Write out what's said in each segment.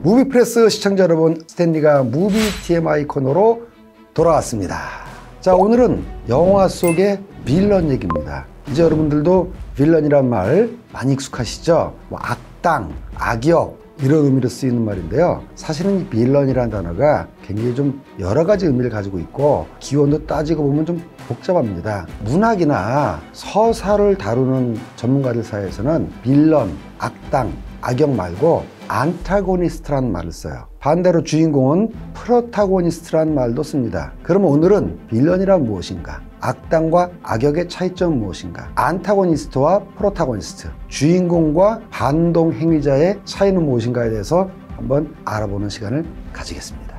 무비프레스 시청자 여러분, 스탠리가 무비 TMI 코너로 돌아왔습니다. 자, 오늘은 영화 속의 빌런 얘기입니다. 이제 여러분들도 빌런이란 말 많이 익숙하시죠? 뭐 악당, 악역 이런 의미로 쓰이는 말인데요. 사실은 이 빌런이라는 단어가 굉장히 좀 여러 가지 의미를 가지고 있고 기원도 따지고 보면 좀 복잡합니다. 문학이나 서사를 다루는 전문가들 사이에서는 빌런, 악당, 악역 말고 안타고니스트라는 말을 써요. 반대로 주인공은 프로타고니스트라는 말도 씁니다. 그러면 오늘은 빌런이란 무엇인가? 악당과 악역의 차이점은 무엇인가? 안타고니스트와 프로타고니스트, 주인공과 반동 행위자의 차이는 무엇인가에 대해서 한번 알아보는 시간을 가지겠습니다.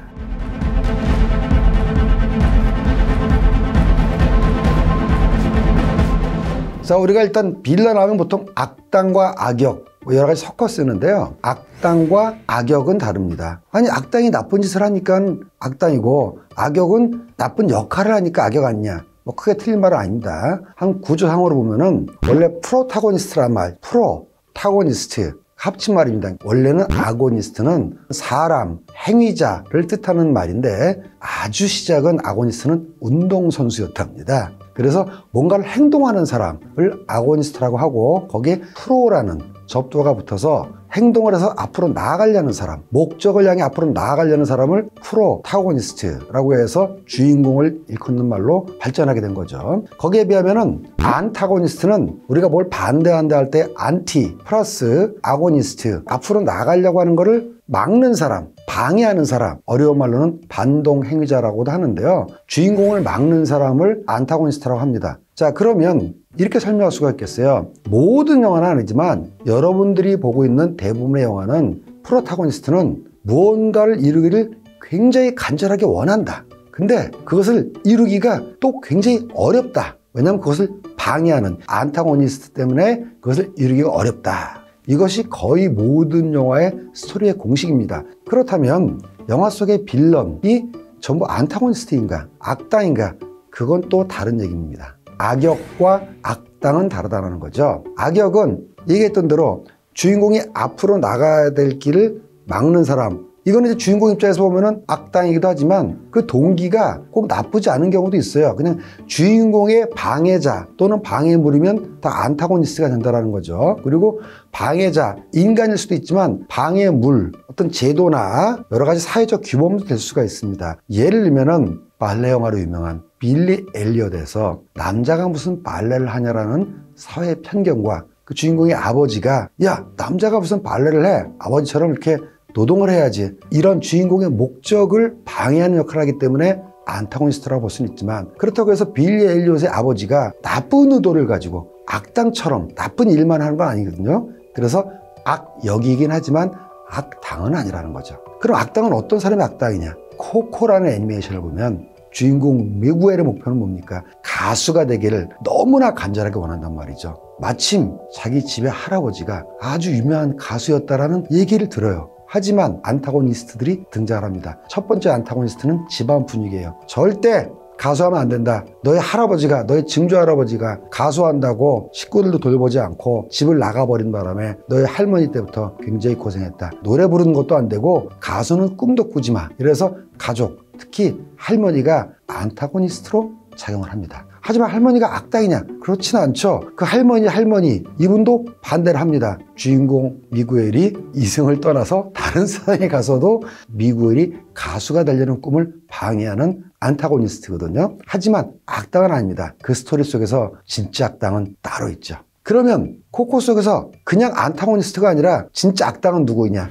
자, 우리가 일단 빌런 하면 보통 악당과 악역 여러 가지 섞어 쓰는데요. 악당과 악역은 다릅니다. 아니, 악당이 나쁜 짓을 하니까 악당이고 악역은 나쁜 역할을 하니까 악역 아니냐, 뭐 크게 틀린 말은 아닙니다. 한 구조상으로 보면은 원래 프로타고니스트란 말, 프로타고니스트 합친 말입니다. 원래는 아고니스트는 사람, 행위자를 뜻하는 말인데 아주 시작은 아고니스트는 운동선수였답니다. 그래서 뭔가를 행동하는 사람을 아고니스트라고 하고 거기에 프로라는 접두가 붙어서 행동을 해서 앞으로 나아가려는 사람, 목적을 향해 앞으로 나아가려는 사람을 프로타고니스트라고 해서 주인공을 일컫는 말로 발전하게 된 거죠. 거기에 비하면은 안타고니스트는 우리가 뭘 반대한다 할 때 안티 플러스 아고니스트, 앞으로 나아가려고 하는 거를 막는 사람, 방해하는 사람, 어려운 말로는 반동 행위자라고도 하는데요. 주인공을 막는 사람을 안타고니스트라고 합니다. 자, 그러면 이렇게 설명할 수가 있겠어요. 모든 영화는 아니지만 여러분들이 보고 있는 대부분의 영화는 프로타고니스트는 무언가를 이루기를 굉장히 간절하게 원한다. 근데 그것을 이루기가 또 굉장히 어렵다. 왜냐하면 그것을 방해하는 안타고니스트 때문에 그것을 이루기가 어렵다. 이것이 거의 모든 영화의 스토리의 공식입니다. 그렇다면 영화 속의 빌런이 전부 안타고니스트인가 악당인가, 그건 또 다른 얘기입니다. 악역과 악당은 다르다는 거죠. 악역은 얘기했던 대로 주인공이 앞으로 나가야 될 길을 막는 사람, 이거는 이제 주인공 입장에서 보면은 악당이기도 하지만 그 동기가 꼭 나쁘지 않은 경우도 있어요. 그냥 주인공의 방해자 또는 방해물이면 다 안타고니스트가 된다는 거죠. 그리고 방해자, 인간일 수도 있지만 방해물, 어떤 제도나 여러 가지 사회적 규범도 될 수가 있습니다. 예를 들면은 발레 영화로 유명한 빌리 엘리엇에서 남자가 무슨 발레를 하냐라는 사회 편견과 그 주인공의 아버지가 야, 남자가 무슨 발레를 해, 아버지처럼 이렇게 노동을 해야지, 이런 주인공의 목적을 방해하는 역할을 하기 때문에 안타고니스트라고 볼 수는 있지만, 그렇다고 해서 빌리 엘리엇의 아버지가 나쁜 의도를 가지고 악당처럼 나쁜 일만 하는 건 아니거든요. 그래서 악역이긴 하지만 악당은 아니라는 거죠. 그럼 악당은 어떤 사람이 악당이냐? 코코라는 애니메이션을 보면 주인공 미구엘의 목표는 뭡니까? 가수가 되기를 너무나 간절하게 원한단 말이죠. 마침 자기 집의 할아버지가 아주 유명한 가수였다라는 얘기를 들어요. 하지만 안타고니스트들이 등장합니다. 첫 번째 안타고니스트는 집안 분위기예요. 절대 가수하면 안 된다. 너의 할아버지가, 너의 증조 할아버지가 가수한다고 식구들도 돌보지 않고 집을 나가버린 바람에 너의 할머니 때부터 굉장히 고생했다. 노래 부르는 것도 안 되고 가수는 꿈도 꾸지 마. 이래서 가족, 특히 할머니가 안타고니스트로 작용을 합니다. 하지만 할머니가 악당이냐? 그렇지는 않죠. 그 할머니 이분도 반대를 합니다. 주인공 미구엘이 이승을 떠나서 다른 세상에 가서도 미구엘이 가수가 되려는 꿈을 방해하는 안타고니스트거든요. 하지만 악당은 아닙니다. 그 스토리 속에서 진짜 악당은 따로 있죠. 그러면 코코 속에서 그냥 안타고니스트가 아니라 진짜 악당은 누구이냐?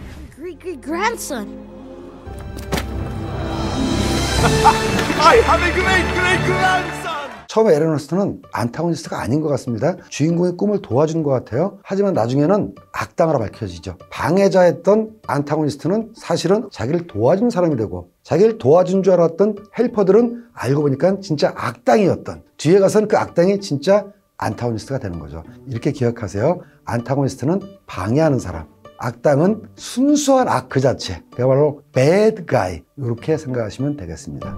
Grandson. I have a great grandson. 처음에 에르너스트는 안타고니스트가 아닌 것 같습니다. 주인공의 꿈을 도와준 것 같아요. 하지만 나중에는 악당으로 밝혀지죠. 방해자였던 안타고니스트는 사실은 자기를 도와준 사람이 되고, 자기를 도와준 줄 알았던 헬퍼들은 알고 보니까 진짜 악당이었던, 뒤에 가서는 그 악당이 진짜 안타고니스트가 되는 거죠. 이렇게 기억하세요. 안타고니스트는 방해하는 사람, 악당은 순수한 악 그 자체, 그야말로 bad guy, 이렇게 생각하시면 되겠습니다.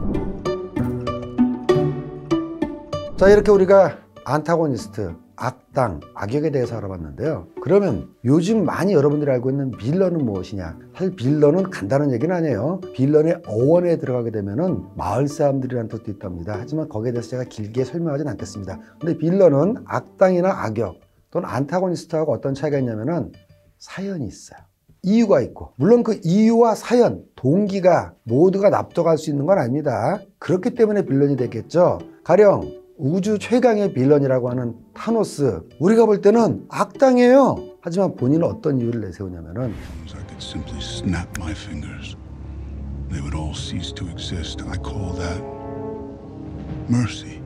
자, 이렇게 우리가 안타고니스트, 악당, 악역에 대해서 알아봤는데요. 그러면 요즘 많이 여러분들이 알고 있는 빌런은 무엇이냐? 사실 빌런은 간단한 얘기는 아니에요. 빌런의 어원에 들어가게 되면은 마을 사람들이라는 뜻도 있답니다. 하지만 거기에 대해서 제가 길게 설명하진 않겠습니다. 근데 빌런은 악당이나 악역 또는 안타고니스트하고 어떤 차이가 있냐면은 사연이 있어요. 이유가 있고, 물론 그 이유와 사연, 동기가 모두가 납득할 수 있는 건 아닙니다. 그렇기 때문에 빌런이 됐겠죠. 가령 우주 최강의 빌런이라고 하는 타노스, 우리가 볼 때는 악당이에요. 하지만 본인은 어떤 이유를 내세우냐면은 I could simply snap my fingers. They would all cease to exist. I call that mercy.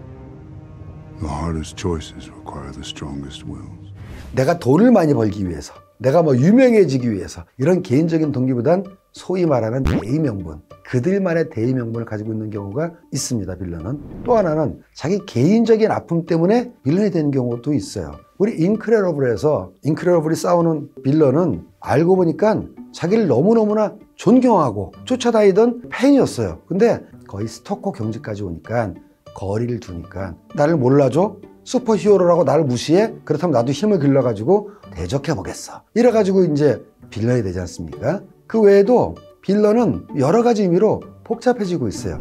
The hardest choices require the strongest wills. 내가 돈을 많이 벌기 위해서, 내가 뭐 유명해지기 위해서, 이런 개인적인 동기보단 소위 말하는 대의명분, 그들만의 대의명분을 가지고 있는 경우가 있습니다. 빌런은. 또 하나는 자기 개인적인 아픔 때문에 빌런이 되는 경우도 있어요. 우리 인크레더블에서 인크레더블이 싸우는 빌런은 알고 보니까 자기를 너무너무나 존경하고 쫓아다니던 팬이었어요. 근데 거의 스토커 경지까지 오니까, 거리를 두니까 나를 몰라줘? 슈퍼히어로라고 나를 무시해? 그렇다면 나도 힘을 길러가지고 대적해보겠어. 이래가지고 이제 빌런이 되지 않습니까? 그 외에도 빌런은 여러 가지 의미로 복잡해지고 있어요.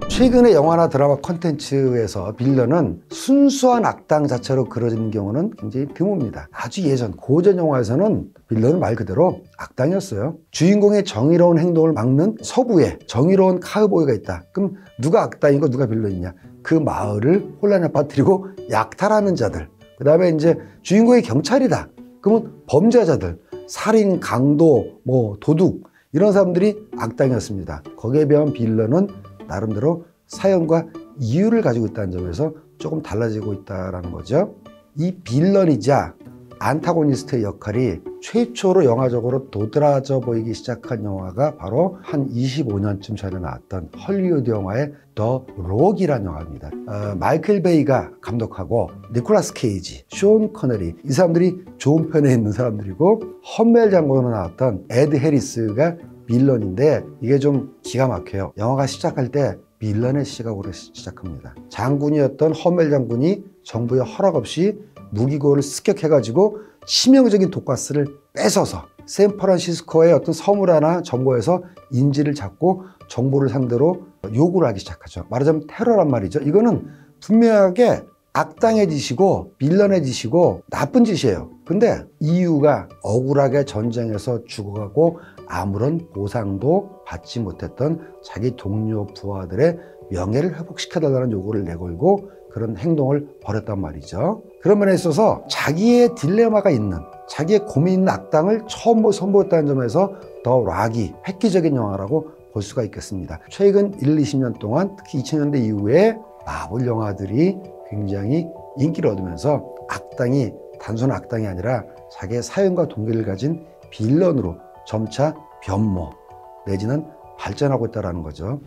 최근의 영화나 드라마 콘텐츠에서 빌런은 순수한 악당 자체로 그려지는 경우는 굉장히 드뭅니다. 아주 예전, 고전 영화에서는 빌런은 말 그대로 악당이었어요. 주인공의 정의로운 행동을 막는 서부에 정의로운 카우보이가 있다. 그럼 누가 악당이고 누가 빌런이냐? 그 마을을 혼란에 빠뜨리고 약탈하는 자들. 그 다음에 이제 주인공이 경찰이다. 그러면 범죄자들, 살인, 강도, 도둑, 이런 사람들이 악당이었습니다. 거기에 비하면 빌런은 나름대로 사연과 이유를 가지고 있다는 점에서 조금 달라지고 있다는 거죠. 이 빌런이자 안타고니스트의 역할이 최초로 영화적으로 도드라져 보이기 시작한 영화가 바로 한 25년쯤 전에 나왔던 헐리우드 영화의 더 록이라는 영화입니다. 마이클 베이가 감독하고 니콜라스 케이지, 숀 커너리, 이 사람들이 좋은 편에 있는 사람들이고, 험멜 장군으로 나왔던 에드 해리스가 빌런인데 이게 좀 기가 막혀요. 영화가 시작할 때 빌런의 시각으로 시작합니다. 장군이었던 험멜 장군이 정부의 허락 없이 무기고를 습격해가지고 치명적인 독가스를 뺏어서 샌프란시스코의 어떤 서물 하나 점거해서 인질을 잡고 정부를 상대로 요구를 하기 시작하죠. 말하자면 테러란 말이죠. 이거는 분명하게 악당의 짓이고 빌런의 짓이고 나쁜 짓이에요. 근데 이유가 억울하게 전쟁에서 죽어가고 아무런 보상도 받지 못했던 자기 동료 부하들의 명예를 회복시켜달라는 요구를 내걸고 그런 행동을 벌였단 말이죠. 그런 면에 있어서 자기의 딜레마가 있는, 자기의 고민이 있는 악당을 처음 선보였다는 점에서 더 락이 획기적인 영화라고 볼 수가 있겠습니다. 최근 1, 20년 동안 특히 2000년대 이후에 마블 영화들이 굉장히 인기를 얻으면서 악당이 단순한 악당이 아니라 자기의 사연과 동기를 가진 빌런으로 점차 변모 내지는 발전하고 있다는 거죠.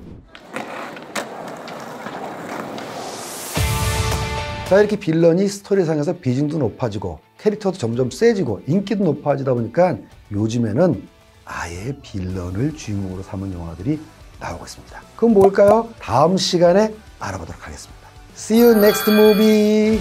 자, 이렇게 빌런이 스토리상에서 비중도 높아지고 캐릭터도 점점 세지고 인기도 높아지다 보니까 요즘에는 아예 빌런을 주인공으로 삼은 영화들이 나오고 있습니다. 그건 뭘까요? 다음 시간에 알아보도록 하겠습니다. See you next movie!